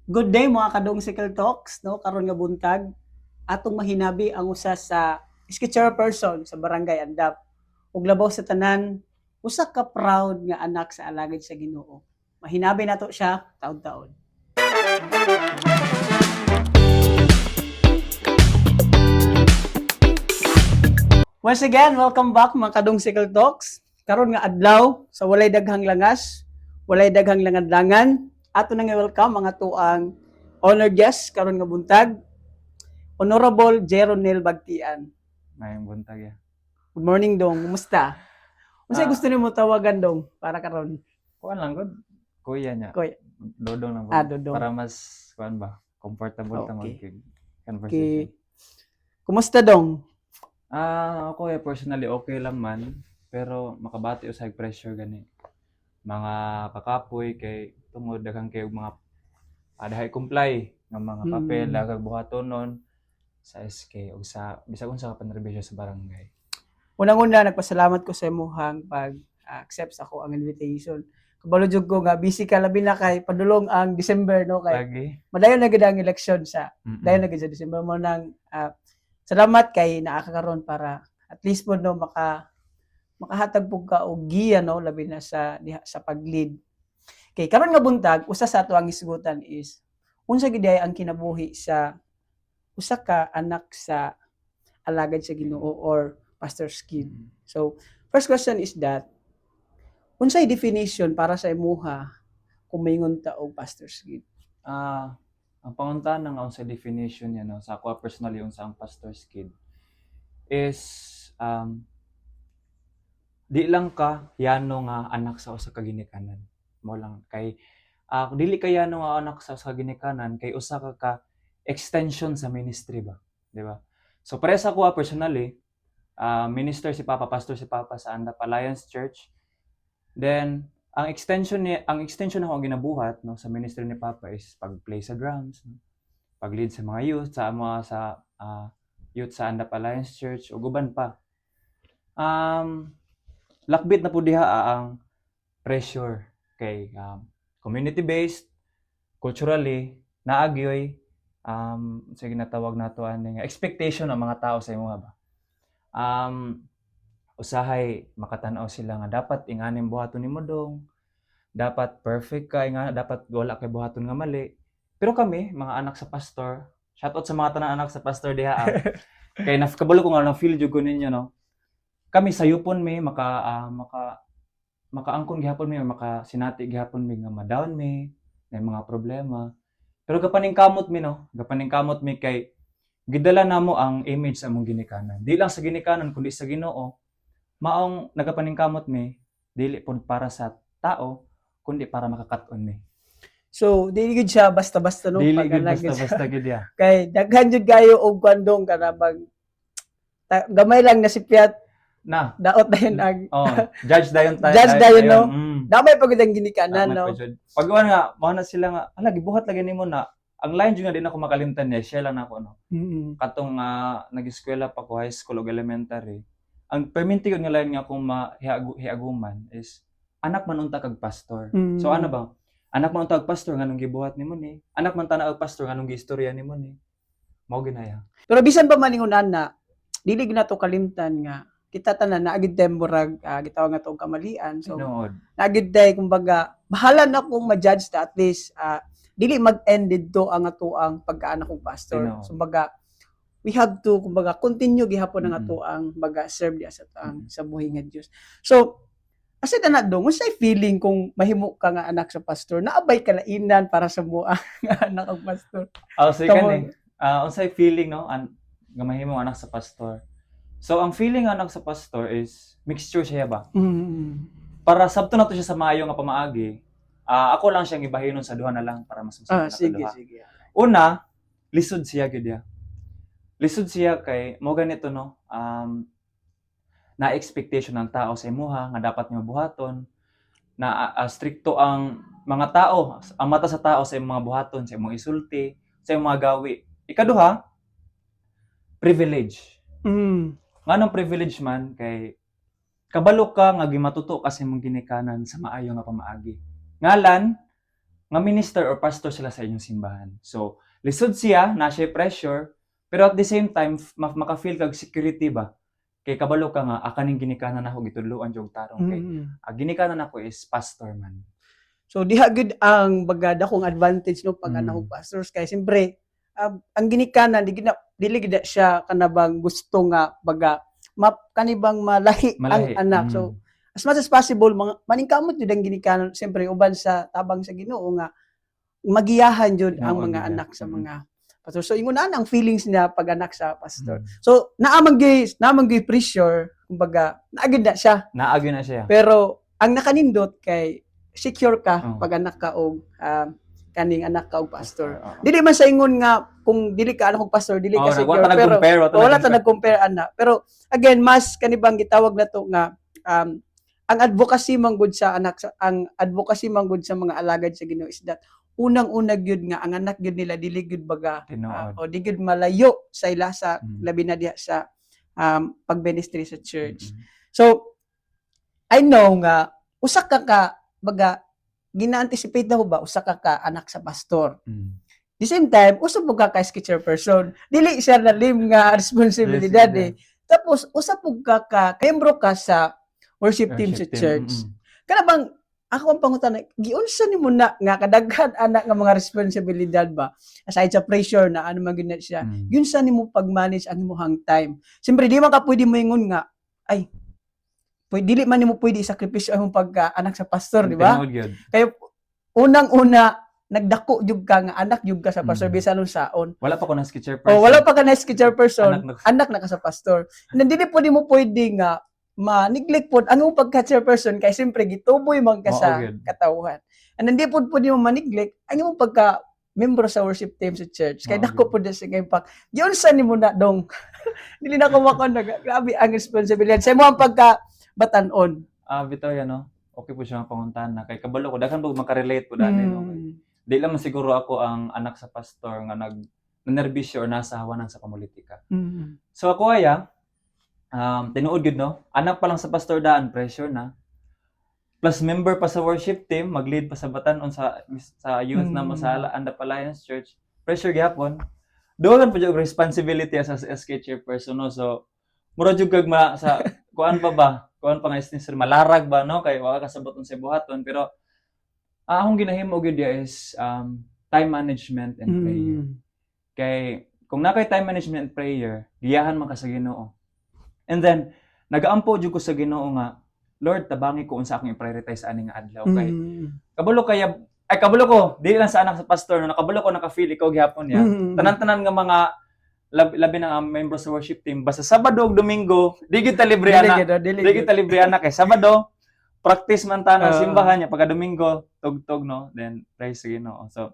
Good day mga kadong Sickle Talks, no? Karon nga buntag atong mahinabi ang usa sa sketcher person sa Barangay Andap. Ug labaw sa tanan, usa ka proud nga anak sa alagad sa Ginoo. Mahinabi nato siya taon-taon. Once again, welcome back mga kadong Sickle Talks. Karon nga adlaw sa walay daghang langas, walay daghang langad-langan, ato nang welcome mga tuang honored guest karon nga buntag, Honorable Jeronel Bagtian. Ngayong buntag ya. Good morning dong, kumusta? Unsay Ah, gusto nimo tawagan dong para karon? kuan lang gud. Kuya niya. Koy, Dodong lang po. Dodong. Para mas kuan ba, comfortable ta Okay. mag Okay. conversation. Kumusta dong? Ako personally okay lang man, pero makabati usay pressure gani. Mga kakapoy kay tungod daghang kay mga dahay comply nga mga papel kag buhatonon sa SK ug sa bisag unsa ka panrebisyo sa barangay. Unang-una nagpasalamat ko sa imong pag-accept sa ako ang invitation. Kabalo jud ko nga busy ka labi na kay padulong ang December no kay Lagi. madayon na gid ang election sa Mm-mm. dayon na gid sa December mo nang salamat kay naa ka karon para at least mo no makahatag pug ka og giya no labi na sa diha sa pag-lead. Kay karon nga buntag usa sa ato ang isgutan is unsa gid ang kinabuhi sa usa ka anak sa alagad sa Ginoo or pastor's kid. So, first question is that unsay definition para sa imuha kung maingon ta og pastor's kid? Ang panguntahan ng sa definition niya no, sa ako personally unsa ang pastor's kid is di lang ka yano nga anak sa usa ka ginikanan. Mo lang kay dili ka yano nga anak sa usa ka ginikanan kay usa ka extension sa ministry ba, di ba? So para sa ako personally, minister si Papa, pastor si Papa sa Andap Alliance Church. Then ang extension ako ang ginabuhat no sa ministry ni Papa is pag-play sa drums, no? Pag-lead sa mga youth sa youth sa Andap Alliance Church ug uban pa. Lakbit na po diha ang pressure kay community based, culturally naagyoy sige natawag nato ani nga expectation ng mga tao sa imo ba. Usahay makatan-aw sila nga dapat inganim buhaton nimo dong, dapat perfect ka nga dapat wala kay buhaton nga mali. Pero kami mga anak sa pastor, shoutout sa mga tanang anak sa pastor diha kay nakabalo ko nga na feel jud ko ninyo no. Kami sayupon mi makaangkon gihapon mi or makasinati gihapon mi nga ma-down mi may mga problema. Pero gapaningkamot mi no, gapaningkamot mi kay gidala namo ang image sa among ginikanan. Di lang sa ginikanan kundi sa Ginoo. Maong nagapaningkamot mi dili pud para sa tao kundi para makakat-on mi. So, dili gid siya basta-basta no Dili pag gid anak basta-basta gid ya. kay daghan jud kayo og kwandong karabag gamay lang na si Piat Na, daot dayon ang judge dayon tayo. Judge dayon, no? Damay pagud ang ginikanan no. Pag-uwan nga, mo na sila nga, ala gibuhat lagi nimo na. Ang line jud nga di na ako makalimtan niya, share lang nako no. Katong nag-eskwela pa ko high school ug elementary. Ang perminti nga line nga akong hiaguman is anak man unta kag pastor. So ano ba? Anak man unta kag pastor nganong gibuhat nimo ni? Anak man tana og pastor nganong giistorya nimo ni? Mao ginaya. Pero bisan pa man ingon na dili ginato kalimtan nga kita tanan naagid tay murag gitawag nga tong kamalian. So naagid tay kumbaga bahala na kung ma-judge ta at least dili mag-end didto ang atuang pagkaanak kong pastor. So kumbaga we have to kumbaga continue gihapon ang atuang mag-serve diya sa sa buhi nga Dios. So aside na dong unsay feeling kung mahimo ka nga anak sa pastor naabay ka lainan para sa mo nga anak og pastor? Sige kani. Unsay feeling no nga mahimo anak sa pastor. So ang feeling anak sa pastor is mixture siya ba? Para sabto na to siya sa maayo nga pamaagi. Ako lang siyang ibahinon sa duha na lang para mas masaya sige. Una, lisod siya gid ya. Lisod siya kay mo ganito no. Na expectation ng tao sa imuha nga dapat nimo buhaton na stricto ang mga tao, ang mata sa tao sa imong mga buhaton, sa imong isulti, sa imong mga gawi. Ikaduha, privilege. Nganong privilege man kay kabalo ka nga gimatuto kasi mong ginikanan sa maayo nga pamaagi. Ngalan nga minister or pastor sila sa inyong simbahan. So, lisod siya, na siya pressure, pero at the same time, maka-feel kag security ba? Kay kabalo ka nga, akaning ginikanan ako, gitudloan jog tarong kay. Ginikanan ako is pastor man. So diha gud ang bagada kong advantage no pag anak kong pastors kay siyempre ang ginikanan dili gid siya kanabang gusto nga baga kanibang malahi ang anak. So as much as possible maningkamot jud ang ginikanan siyempre uban sa tabang sa Ginoo nga magiyahan jud ang mga anak sa mga pastor. So ingon ang feelings niya pag anak sa pastor. So naamang gyud pressure kumbaga naagid na siya. Naagid na siya. Pero ang nakanindot kay secure ka pag anak ka og kaning anak ka og pastor. Dili man sa ingon nga kung dili ka anak og pastor, dili ka secure pero wala ta nag-compare ana. Pero again, mas kanibang gitawag na to nga ang advocacy manggod sa anak ang advocacy manggod sa mga alagad sa Ginoo is that unang-una gyud nga ang anak gyud nila dili gyud baga o di gyud malayo sa ila sa labi na diha sa pagministry sa church. So I know nga usa ka baga gina-anticipate na ho ba usa ka anak sa pastor. The same time usa pug ka sketcher person. Dili siya na lim nga responsibilidad eh. Tapos usa pug ka membro ka sa worship team sa church. Kana bang ako ang pangutan giunsa nimo na nga kadaghan anak nga mga responsibilidad ba aside sa pressure na ano man gyud siya. Giunsa nimo pag-manage ang imong time. Siyempre di man ka pwede moingon nga ay dili man nimo pwede isakripisyo ang pagka-anak sa pastor, di ba? Kaya unang-una nagdako jud ka nga anak jud ka sa pastor bisan unsa saon. Wala pa ko na sketcher person. Wala pa ka na sketcher person. Anak na ka sa pastor. And dili po mo pwede nga ma-neglect pod ang pagka-chair person kay siyempre gituboy man ka sa katawhan. And hindi po mo ma-neglect ang imong pagka membro sa worship team sa church. Kay dako pod sa impact. Diyon sa nimo na dong. Dili na ko makon grabe ang responsibilidad. Sa mo ang pagka batanon. Bitaw yan, no? Okay po siya ang panguntahan na. Kay kabalo ko, daghan po makarelate po dati, no? Di lang siguro ako ang anak sa pastor nga nag-nervisyo or nasa hawanan sa kamulitika. So ako tinuod yun, no? Anak pa lang sa pastor daan, pressure na. Plus member pa sa worship team, mag-lead pa sa batanon sa youth na sa Andap Alliance Church. Pressure gyapon. Doon po yung responsibility as SK chairperson, no? So, mura jud kag sa kuan pa nga is malarag ba no kay wala kasabot sa buhaton pero akong ginahimo gyud is time management and prayer. Kay kung na kay time management and prayer, giyahan man ka sa Ginoo. And then nagaampo jud ko sa Ginoo nga Lord tabangi ko unsa akong i-prioritize ani nga adlaw kay kabalo ko dili lang sa anak sa pastor no nakabalo ko naka-feel ikaw gihapon ya. Tanan-tanan nga mga labi na member sa worship team basta Sabado ug Domingo di kita libre ana kay Sabado practice man ta na simbahan niya pagka Domingo tugtog no then praise Ginoo. So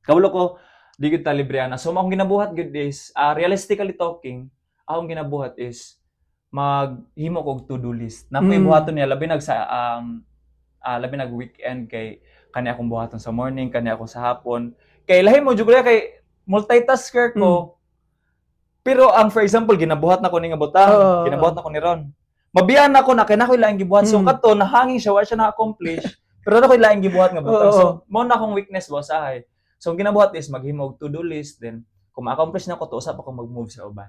kabalo ko di kita libre ana. So akong ginabuhat gud is realistically talking akong ginabuhat is maghimo ko og to-do list. Napoy buhaton niya labi nag weekend kay kani akong buhaton sa morning kani ako sa hapon kay lahi mo jud kay multitasker ko. Pero ang for example ginabuhat na ko ni nga butang, ginabuhat na ko ni Ron. Mabiyan na ko na kay nakoy laing gibuhat so kadto nahangin siya wa siya na-accomplish pero nakoy laing gibuhat nga butang. So mo na akong weakness boss ahay. So ang ginabuhat is maghimo og to-do list then kung ma-accomplish na ko to usap ako mag-move sa uban.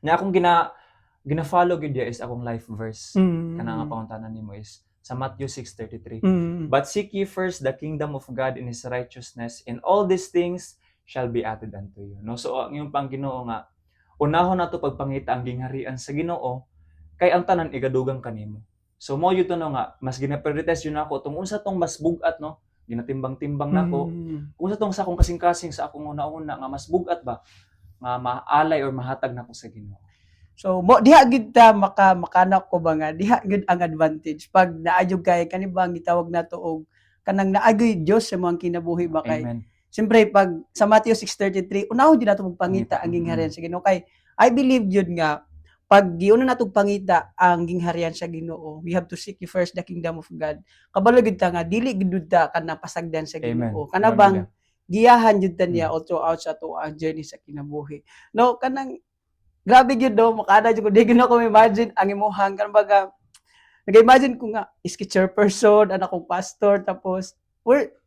Nya akong gina-follow gid is akong life verse kana nga pangutanan nimo is sa Matthew 6:33. But seek ye first the kingdom of God and His righteousness and all these things shall be added unto you. No so ang iyong Ginoo nga unahon nato pagpangita ang gingharian sa Ginoo kay ang tanan igadugang kanimo. So mo yun no nga mas gina-prioritize yun ako tong unsa tong mas bugat no ginatimbang-timbang nako. Kung unsa tong sa akong kasing-kasing sa akong una-una nga mas bugat ba nga maalay or mahatag nako sa Ginoo. So mo diha gid ta makanak ko ba nga diha gid ang advantage pag naayog kay kanibang gitawag nato og kanang naagoy Dios sa mga kinabuhi ba kay. Amen. Siyempre, pag sa Matthew 6:33, unahon din nato magpangita ang gingharian sa Ginoo. Kay, I believe yun nga, pag giuna nato pangita ang gingharian sa Ginoo, we have to seek you first the kingdom of God. Kabalo gid ta nga, dili gid ta kana pasagdan sa Ginoo. Kana bang giyahan jud ta niya all throughout sa to ang journey sa kinabuhi. No, kanang grabe gid do, makada jud ko di gino ko imagine ang imuhang kan baga nag-imagine ko nga is chairperson, anak kong pastor tapos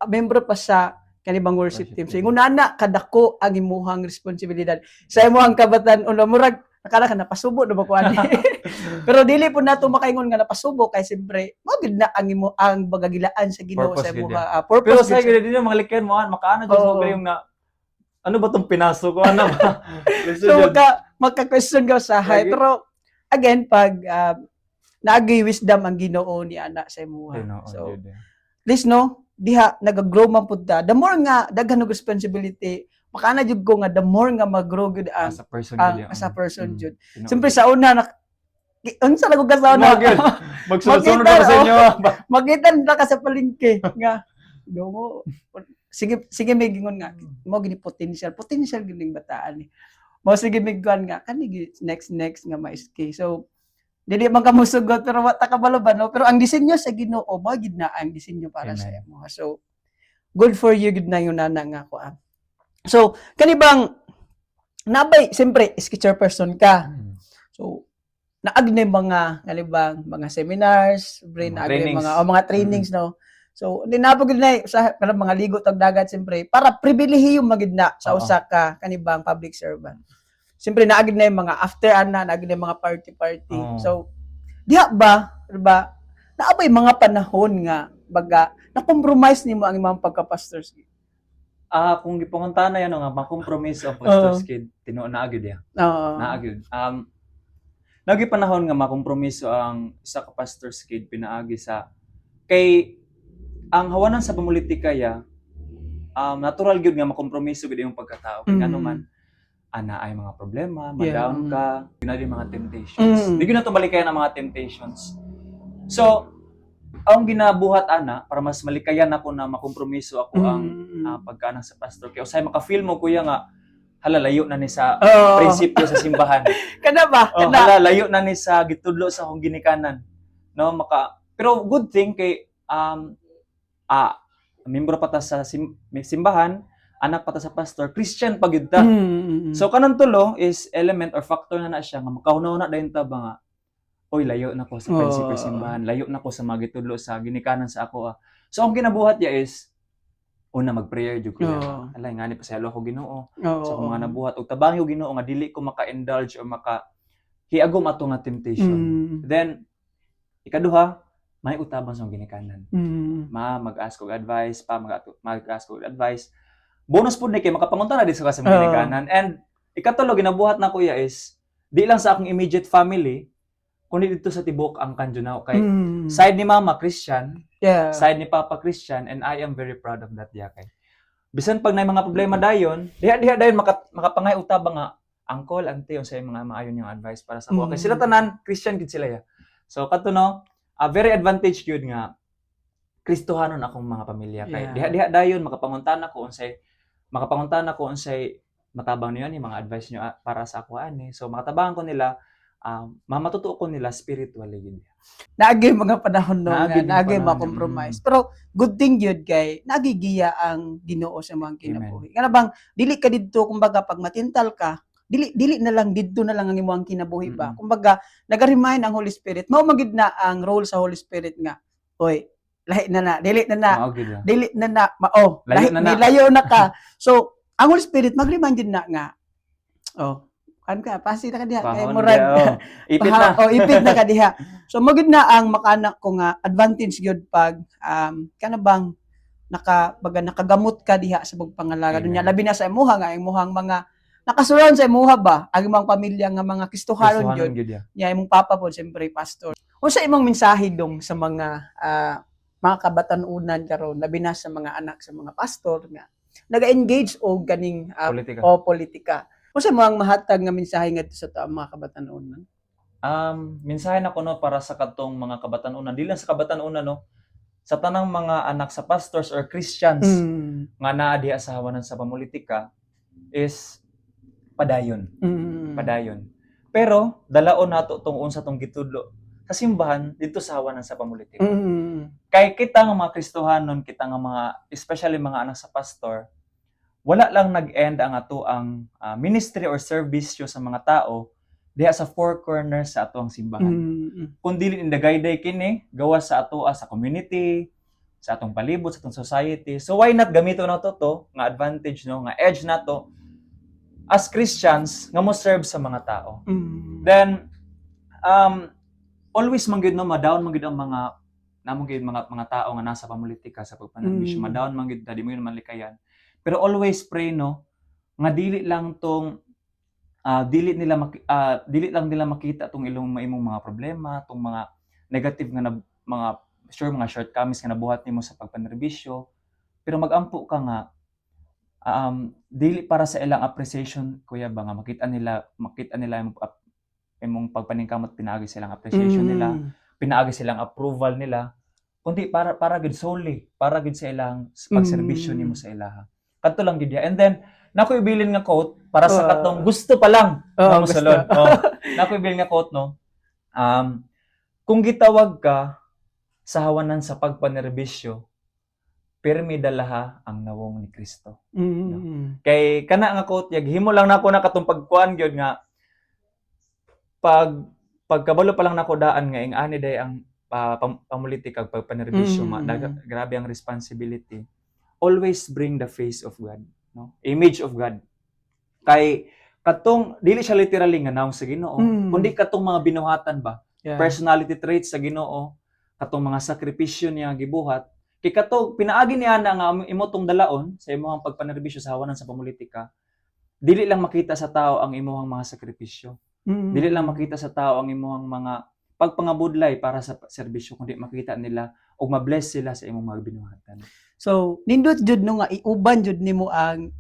member pa sa kanibang worship Worship team. So, team. ingon na kadako ang imuhang responsibilidad. Sa imuhang kabatan-on, murag, nakala ka napasubo na ba ko ani? Pero dili po nato makaingon nga napasubo kay siyempre mo gid na ang bagagilaan sa Ginoo Purpose sa gid imuha yan. purpose Pero gid sa siya. gid din mga liken mo makaano jud Oo. mo yung na ano ba tong pinaso ko ano ba? So magka-question ka sa Lagi. pero again pag naagi wisdom ang Ginoo ni ana sa imuha. So please no diha nagagrow man pud ta. The more nga daghan og responsibility makaana jud ko nga the more nga mag-grow gud ang as a person as a person jud. Tinuod Siyempre yun. sa una unsa lang ko sa una? Mga yun. Magsunod-sunod Makita, ako sa inyo. Makita na ka sa palengke nga mo sige may gingon nga mo gini potential gining bataan ni. Mo sige may gun nga kani next nga ma-SK. So dili man ka musugot pero wa ta kabalo ba no? Pero ang disenyo sa Ginoo mo gid na ang disenyo para sa imo. So good for you gid na yun nana nga ko. So kani bang nabay siyempre SK chairperson ka. So naagnay mga ngalibang mga seminars, naagnay mga trainings no. So ninapog na sa kanang mga ligo tag dagat siyempre para pribilehiyo magid na sa usa ka kanibang public servant. Siyempre naagid na mga after naagid na mga party. So diha ba naabay mga panahon nga baga na compromise nimo ang imong pagka-pastors? Kung gipangunta na yan nga makompromise ang pastors kid tinuod na agad ya. Naagid. Nagi panahon nga makompromiso ang isa ka pastor's kid pinaagi sa kay ang hawanan sa pamulitika ya natural gyud nga makompromiso gid yung pagkatao kay ano man ana ay mga problema, ma-down ka, ginali mga temptations. Di gyud nato balikayan ang mga temptations. So ang ginabuhat ana para mas malikayan ako na makompromiso ako ang pagkaana sa pastor kay usay maka-feel mo kuya nga halalayo na ni sa prinsipyo sa simbahan. Kana ba? Halalayo na ni sa gitudlo sa akong ginikanan. No, pero good thing kay membro pa ta sa simbahan, anak pa ta sa pastor, Christian pa gyud ta. So kanang tulo is element or factor na siya nga makahunaw na dayon ta ba nga oy layo na ko sa prinsipyo simbahan, layo na ko sa mga gitudlo sa ginikanan sa ako. So ang ginabuhat ya is una mag-prayer jud ko. Alay ngani pa sa ko Ginoo. So kung mga nabuhat og tabangi og Ginoo nga dili ko maka-indulge o hiagom ato nga temptation. Then ikaduha, may utabang sa ginikanan. Mag-ask og advice, mag-ask og advice. Bonus pud ni kay makapangunta na di sa mga ginikanan. And ikatulo ginabuhat na kuya is di lang sa akong immediate family kundi dito sa tibok ang kanjunaw kay side ni mama Christian, side ni papa Christian, and I am very proud of that kay bisan pag nay mga problema dayon diha dayon makapangay utabang nga uncle auntie unsay mga maayon yung advice para sa ako kay sila tanan Christian gid sila ya. So katuno very advantage gyud nga Kristohanon akong mga pamilya kay diha dayon makapanguntan ako unsay matabang niyo ni mga advice niyo para sa ako ani. So makatabangan ko nila mamatuto ko nila spiritually yun. Naagi mga panahon no nga naagi ma-compromise. Pero good thing yun kay nagigiya ang Ginoo sa mga kinabuhi. Kana bang dili ka didto kumbaga pag matintal ka, dili na lang didto na lang ang imong kinabuhi ba. Kumbaga naga-remind ang Holy Spirit. Mao magid na ang role sa Holy Spirit nga. Oy, lahi na dili na layo na ka. So ang Holy Spirit mag-remind din na nga kan ka pasi na ka diha kay murag ipit na ka diha. So magud na ang makanak ko nga advantage gyud pag kana bang nakagamot ka diha sa pagpangalaga dunya labi na sa imuha nga imuhang mga nakasurround sa imuha ba ang imong pamilya nga mga Kristohanon gyud nya imong papa po siyempre pastor. Unsa imong mensahe dong sa mga kabatan-unan karon labi na sa mga anak sa mga pastor nga naga-engage og ganing politika. Unsa mo ang mahatag nga mensahe ngadto sa mga kabatan-unan? Mensahe na ko no para sa katong mga kabatan-unan, dili lang sa kabatan-unan no, sa tanang mga anak sa pastors or Christians nga naa diha sa hawanan sa pamulitika is padayon. Padayon. Pero dalaon nato tong unsa tong gitudlo sa simbahan dito sa hawanan sa pamulitika. Kay kita nga mga Kristohanon, kita nga mga especially mga anak sa pastor, wala lang nag-end ang ato ang ministry or service sa mga tao diha sa four corners sa ato ang simbahan. Kundi indagayday kini gawas sa ato sa community, sa atong palibot, sa atong society. So why not gamito na to nga advantage no, nga edge na to as Christians nga mo serve sa mga tao. Then always man gyud no ma-down man gyud ang mga namong gyud mga tao nga nasa pamulitika sa pagpanerbisyo, ma-down man gyud, di mo yun malikayan. Pero always pray no nga dili lang dili lang nila makita tong imong mga problema, tong mga negative nga mga mga shortcomings nga nabuhat nimo sa pagpanerbisyo, pero magampo ka nga dili para sa ilang appreciation kuya ba nga makita nila imong pagpaningkamot, pinaagi silang appreciation nila, pinaagi silang approval nila, kundi para gud solely para gud sa ilang pagserbisyo nimo sa ilaha. Kadto lang gid ya. And then nako ibilin nga quote para sa katong gusto pa lang nga mosulod. Nako ibilin nga quote no. Kung gitawag ka sa hawanan sa pagpanerbisyo, pirmi dalaha ang nawong ni Kristo. No? Kay kana nga quote yag himo lang nako na katong pagkuan gyud nga pagkabalo pa lang nako daan nga ing ani day ang pamulitika pagpanerbisyo grabe ang responsibility. Always bring the face of God, no? Image of God. Kay katong dili siya literally nga naong sa Ginoo, kundi katong mga binuhatan ba? Yeah. Personality traits sa Ginoo, katong mga sakripisyo niya gibuhat. Kay katong pinaagi niya na nga imo tong dalaon sa imong pagpanerbisyo sa hawanan sa pamulitika. Dili lang makita sa tao ang imong mga sakripisyo. Dili lang makita sa tao ang imong mga pagpangabudlay para sa serbisyo, kundi makita nila o ma-bless sila sa imong mga binuhatan. So nindot jud no nga iuban jud nimo ang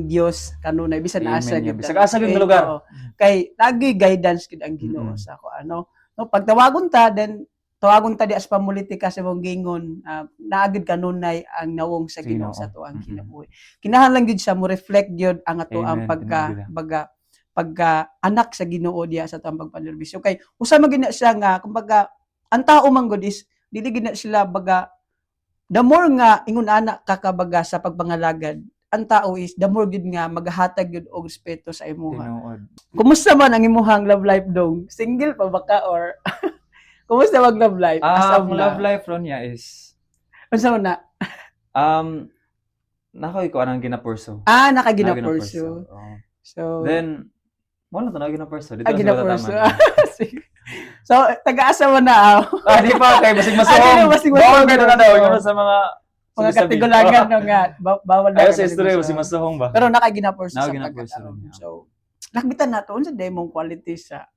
Dios kanunay bisan asa gyud. Bisag asa gyud lugar. Kay lagi guidance gid ang Ginoo sa ako no pagtawagon ta then tawagon ta di as pamulitika sa imong gingon naagid kanunay ang nawong sa Ginoo sa tuang kinabuhi. Kinahanglan gyud siya mo reflect gyud ang ato ang pagka anak sa Ginoo diya sa tuang pagpanerbisyo. Kay usa man gyud siya nga kumbaga ang tao man gud is dili gyud sila baga the more nga ingon anak kakabaga sa pagpangalagad, ang tao is the more gyud nga maghatag gyud og respeto sa imuha. Kumusta man ang imuhang love life dong? Single pa ba ka or kumusta mag love life? Ang love life ron niya is unsa man na? Nakoy ko anang ginapurso. Nakaginapurso. So then mo na to ginapurso. Dito sa So, taga-asa mo na di pa kay basig masuhong. Bawal na daw sa mga kategolangan nga bawal na. Ayo sa history basig masuhong ba. Pero nakaginapurso sa pagkakaroon. So, nakbitan nato unsa demong quality sa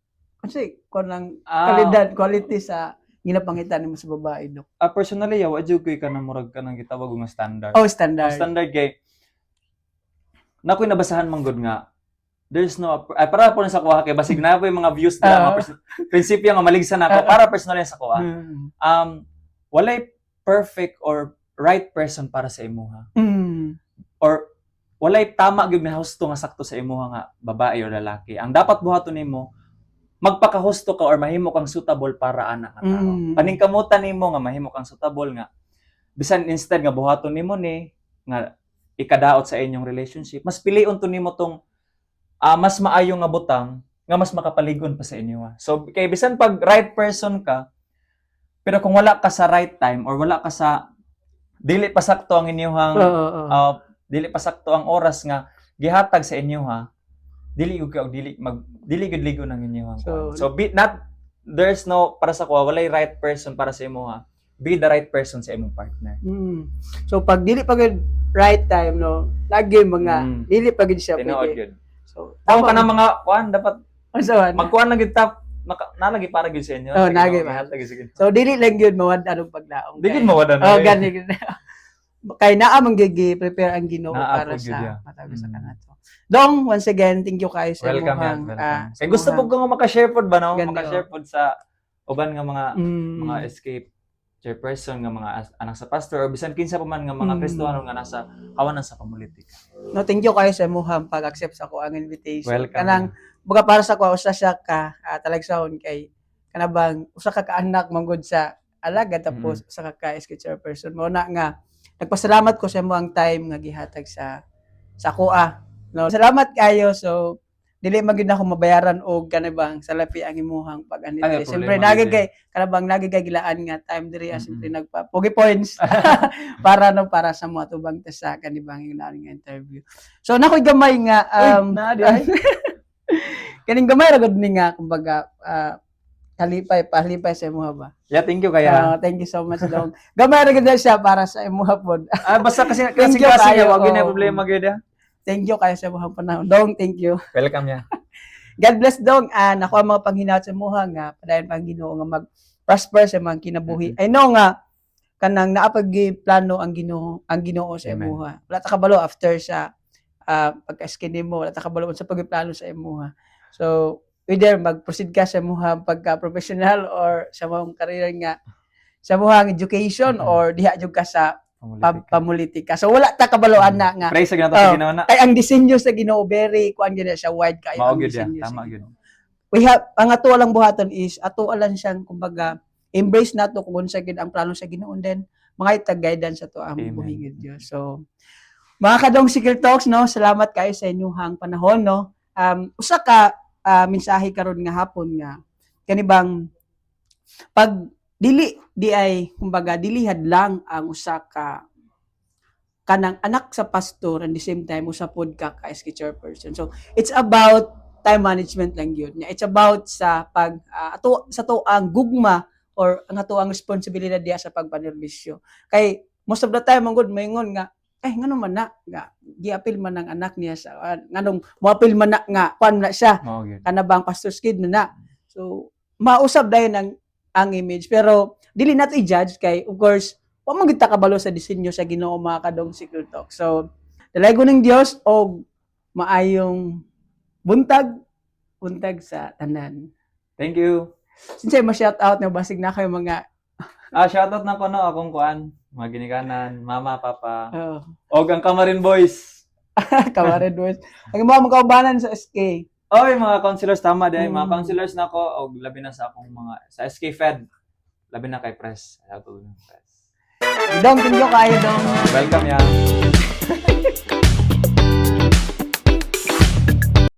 kanang kalidad quality sa ginapangitan nimo sa babae no. Personally yaw adyo kay kanang murag kanang gitawag nga standard. Standard. Standard kay nakoy nabasahan man gud nga there's no para po sa kuha kay basig na po yung mga views na mga prinsipyo nga maligsan ako para personally sa kuha. Walay perfect or right person para sa imuha. Or walay tama gyud nga husto nga sakto sa imuha nga babae o lalaki. Ang dapat buhaton nimo magpakahusto ka or mahimo kang suitable para ana nga tao. Paningkamutan nimo nga mahimo kang suitable nga bisan instead nga buhaton nimo ni nga ikadaot sa inyong relationship, mas pilion to nimo tong mas maayo nga butang nga mas makapaligon pa sa inyo. So kay bisan pag right person ka pero kung wala ka sa right time or wala ka sa dili pa sakto ang inyong dili pa sakto ang oras nga gihatag sa inyo dili gud ligo ng inyong so there's no para sa kuha walay right person para sa imo be the right person sa imong partner. So pag dili pa gud right time no lagi mga dili pa gud siya pwede. So, tama ka na mga kuan dapat magkuan lang gid tap nalagi para gid sa inyo. Nalagi pa. So dili lang gyud mawad anong paglaom. Dili gid mawad gani gid. Kay naa man prepare ang Ginoo para sa matawag sa kanato. Dong once again thank you kay sa welcome. Kay gusto po ko maka-share pod ba no? Maka-share pod sa uban nga mga escape chairperson nga mga anak sa pastor o bisan kinsa pa man nga mga Kristiyano nga nasa hawanan sa pamulitika. No, thank you kayo sa imuhang pag-accept sa ko ang invitation. Welcome. Kanang buka para sa ko usa siya ka talagsaon kay kanabang usa ka kaanak manggod sa alaga tapos usa ka SK chairperson mo na nga nagpasalamat ko sa imo ang time nga gihatag sa kuha. No, salamat kayo. So dili man gyud ako mabayaran og kanibang salapi ang imuhang pag-anit. Ay, Siyempre problema gyud nagigay kanabang nagigay gilaan nga time diri siyempre nagpa-pogi points para para sa mga tubang sa kanibang nga interview. So nakoy gamay nga kaning gamay ra gud ni nga kumbaga palipay sa imuha ba. Yeah, thank you kaya. Thank you so much dong. Gamay ra gud siya para sa imuha pod. Basta kasi Thank you kasi kayo, wag na oh. problema gyud ya. Thank you kayo sa imuhang panahon. Dong, thank you. Welcome ya. God bless dong. Nakuha mga panghinaot sa imuha nga padayon pang Ginoo nga mag-prosper sa mga kinabuhi. I know nga kanang naapag plano ang Ginoo sa Amen. imuha. Wala ta kabalo after sa pagka-skin mo, wala ta kabalo sa pagplano sa imuha. So, either mag-proceed ka sa imuha pagka-professional or sa mong career nga sa imuhang education or diha jud ka sa pamulitika. So wala ta kabaloan na nga. Praise sa ginawa sa ginawa na. Kay ang disenyo sa Ginoo very kuan gyud siya wide kayo Mao ang gyud ya, disenyo. tama gyud. We have ang ato lang buhaton is ato lang siyang kumbaga embrace nato kung unsa gyud ang plano sa Ginoo then mga itag guidance sa to ang Amen. buhi gyud Dios. So mga kadong Secret Talks no, salamat kayo sa inyong panahon no. Usa ka mensahe karon nga hapon nga kanibang pag dili di ay kumbaga dilihad lang ang usa ka kanang anak sa pastor and the same time usa pod ka SK chairperson. So it's about time management lang yun. It's about sa pag sa to ang gugma or ang ato ang responsibilidad diya sa pagpanerbisyo. Kay most of the time ang good maingon nga ngano man na nga giapil man ang anak niya sa nganong moapil man na nga kuan na siya Mao gyud. kanabang pastor's kid na. So mausab dayon ang image pero dili nato i-judge kay of course wa man kita kabalo sa disenyo sa Ginoo mga kadong Secret Talk. So dalago ning Dios og maayong buntag sa tanan. Thank you. Sinsay ma-shout out na basig na kayo mga Shoutout na ko no akong kuan, mga ginikanan, mama, papa, oh, og ang Kamarin Boys. kawared boys. Ang mga kaubanan sa SK. Oy, mga counselors tama din, mga counselors na ko og labi na sa akong mga sa SK Fed. Labi na kay Press. Shoutout ng Press. Dong, thank you kayo dong. Welcome ya.